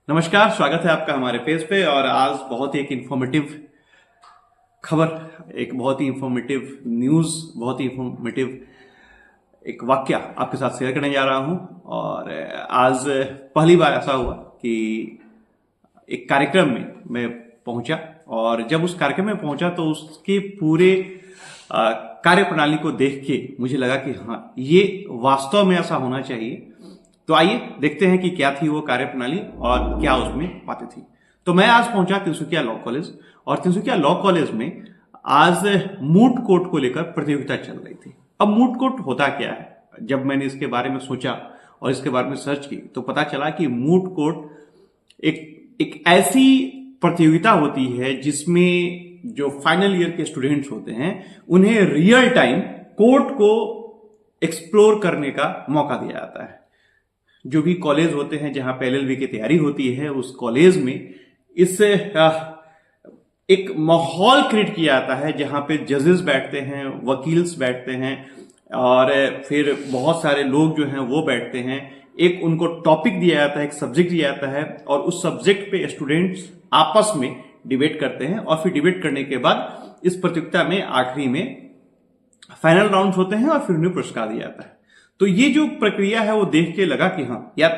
नमस्कार, स्वागत है आपका हमारे पेज पे। और आज बहुत ही एक इंफॉर्मेटिव खबर, एक बहुत ही इंफॉर्मेटिव न्यूज़, बहुत ही इंफॉर्मेटिव एक वाक्या आपके साथ शेयर करने जा रहा हूं। और आज पहली बार ऐसा हुआ कि एक कार्यक्रम में मैं पहुंचा, और जब उस कार्यक्रम में पहुंचा तो उसके पूरे कार्य प्रणाली को देख के मुझे लगा कि हाँ, ये वास्तव में ऐसा होना चाहिए। तो आइए देखते हैं कि क्या थी वो कार्य प्रणाली और क्या उसमें बातें थी। तो मैं आज पहुंचा तिनसुकिया लॉ कॉलेज, और तिनसुकिया लॉ कॉलेज में आज मूट कोर्ट को लेकर प्रतियोगिता चल रही थी। अब मूट कोर्ट होता क्या है, जब मैंने इसके बारे में सोचा और इसके बारे में सर्च की तो पता चला कि मूट कोर्ट एक ऐसी प्रतियोगिता होती है जिसमें जो फाइनल ईयर के स्टूडेंट्स होते हैं उन्हें रियल टाइम कोर्ट को एक्सप्लोर करने का मौका दिया जाता है। जो भी कॉलेज होते हैं जहां पे एलएलबी की तैयारी होती है, उस कॉलेज में इससे एक माहौल क्रिएट किया जाता है जहां पे जजेस बैठते हैं, वकील्स बैठते हैं, और फिर बहुत सारे लोग जो हैं वो बैठते हैं। एक उनको टॉपिक दिया जाता है, एक सब्जेक्ट दिया जाता है, और उस सब्जेक्ट पे स्टूडेंट्स आपस में डिबेट करते हैं। और फिर डिबेट करने के बाद इस प्रतियोगिता में आखिरी में फाइनल राउंड होते हैं और फिर उन्हें पुरस्कार दिया जाता है। तो ये जो प्रक्रिया है वो देख के लगा कि हाँ यार,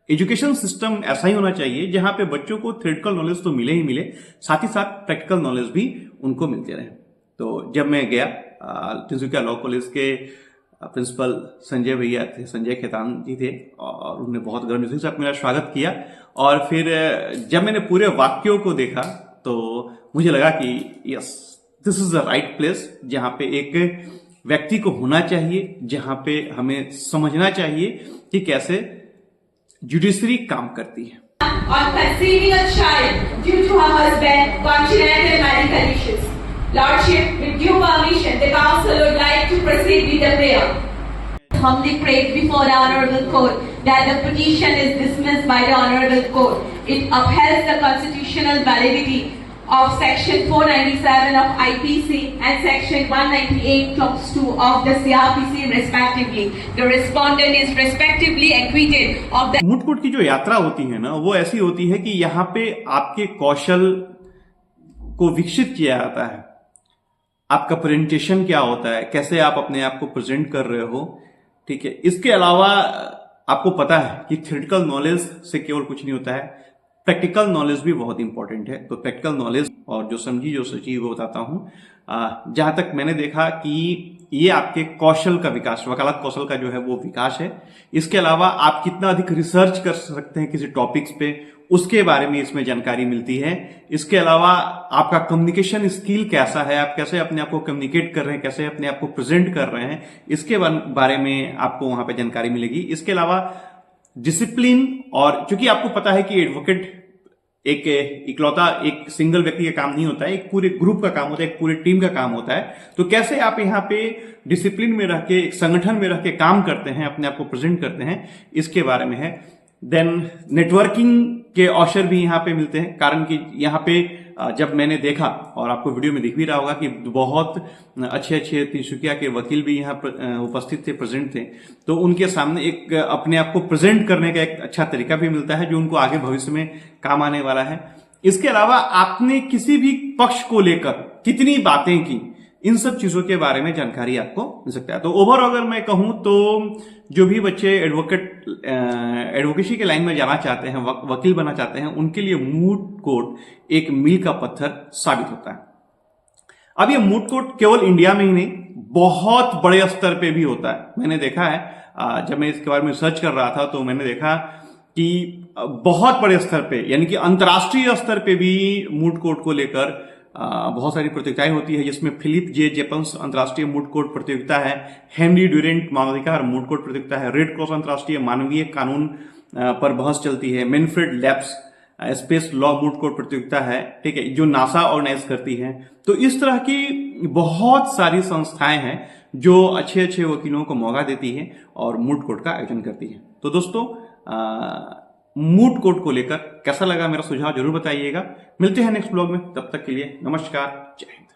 एजुकेशन सिस्टम ऐसा ही होना चाहिए जहां पे बच्चों को थ्योरेटिकल नॉलेज तो मिले ही मिले, साथ ही साथ प्रैक्टिकल नॉलेज भी उनको मिलते रहे। तो जब मैं गया, तिनसुकिया लॉ कॉलेज के प्रिंसिपल संजय भैया थे, संजय खेतान जी थे, और उन्होंने बहुत गर्म से मेरा स्वागत किया। और फिर जब मैंने पूरे वाक्यों को देखा तो मुझे लगा कि yes, this is the right place जहां पे एक व्यक्ति को होना चाहिए, जहां पे हमें समझना चाहिए कि कैसे जुडिशरी काम करती है। On conceiving a child due to her husband congenital medical issues. Lordship, with due permission, the council would like to proceed with the prayer. Humbly prayed before the honorable court that the petition is dismissed by the honorable court. It upholds the constitutional validity of section 497 of IPC and section 198 clause 2 of the CRPC respectively. The respondent is respectively acquitted of the moot court की जो यात्रा होती है ना, वो ऐसी होती है कि यहाँ पे आपके कौशल को विकसित किया जाता है। आपका प्रेजेंटेशन क्या होता है, कैसे आप अपने आप को प्रेजेंट कर रहे हो, ठीक है। इसके अलावा आपको पता है कि थ्योरेटिकल नॉलेज से केवल कुछ नहीं होता है, प्रैक्टिकल नॉलेज भी बहुत इंपॉर्टेंट है। तो प्रैक्टिकल नॉलेज और जो समझी जो सची वो बताता हूं। जहां तक मैंने देखा कि ये आपके कौशल का विकास, वकालत कौशल का जो है वो विकास है। इसके अलावा आप कितना अधिक रिसर्च कर सकते हैं किसी टॉपिक्स पे, उसके बारे में इसमें जानकारी मिलती है। इसके अलावा आपका कम्युनिकेशन स्किल कैसा है, आप कैसे अपने आप को कम्युनिकेट कर रहे हैं, कैसे अपने आप को प्रेजेंट कर रहे हैं, इसके बारे में आपको वहां पे जानकारी मिलेगी। इसके अलावा डिसिप्लिन, और चूंकि आपको पता है कि एडवोकेट एक इकलौता एक सिंगल व्यक्ति का काम नहीं होता है, एक पूरे ग्रुप का काम होता है, एक पूरे टीम का काम होता है। तो कैसे आप यहाँ पे डिसिप्लिन में रह के, एक संगठन में रह के काम करते हैं, अपने आप को प्रेजेंट करते हैं, इसके बारे में है। देन नेटवर्किंग के अवसर भी यहाँ पे मिलते हैं, कारण कि यहाँ पे जब मैंने देखा, और आपको वीडियो में दिख भी रहा होगा कि बहुत अच्छे अच्छे तिनसुकिया के वकील भी यहाँ उपस्थित थे, प्रेजेंट थे। तो उनके सामने एक अपने आप को प्रेजेंट करने का एक अच्छा तरीका भी मिलता है जो उनको आगे भविष्य में काम आने वाला है। इसके अलावा आपने किसी भी पक्ष को लेकर कितनी बातें की, इन सब चीजों के बारे में जानकारी आपको मिल सकता है। तो ओवरऑल अगर मैं कहूं तो जो भी बच्चे एडवोकेसी के लाइन में जाना चाहते हैं, वकील बनना चाहते हैं, उनके लिए मूट कोर्ट एक मील का पत्थर साबित होता है। अब ये मूट कोर्ट केवल इंडिया में ही नहीं, बहुत बड़े स्तर पे भी होता है। मैंने देखा है, जब मैं इसके बारे में सर्च कर रहा था तो मैंने देखा कि बहुत बड़े स्तर पे, यानी कि अंतर्राष्ट्रीय स्तर पे भी मूट कोर्ट को लेकर बहुत सारी प्रतियोगिताएं होती है, जिसमें फिलिप जे जेपन्स अंतर्राष्ट्रीय मूट कोर्ट प्रतियोगिता है, हेनरी ड्यूरेंट मानवाधिकार मूट कोर्ट प्रतियोगिता है, रेड क्रॉस अंतर्राष्ट्रीय मानवीय कानून पर बहस चलती है, Manfred labs space law moot court प्रतियोगिता है, ठीक है, जो नासा ऑर्गेनाइज करती है। तो इस तरह की बहुत सारी संस्थाएं हैं जो अच्छे अच्छे वकीलों को मौका देती है और मूट कोर्ट का आयोजन करती है। तो दोस्तों, मूट कोर्ट को लेकर कैसा लगा मेरा सुझाव जरूर बताइएगा। मिलते हैं नेक्स्ट ब्लॉग में, तब तक के लिए नमस्कार, जय हिंद।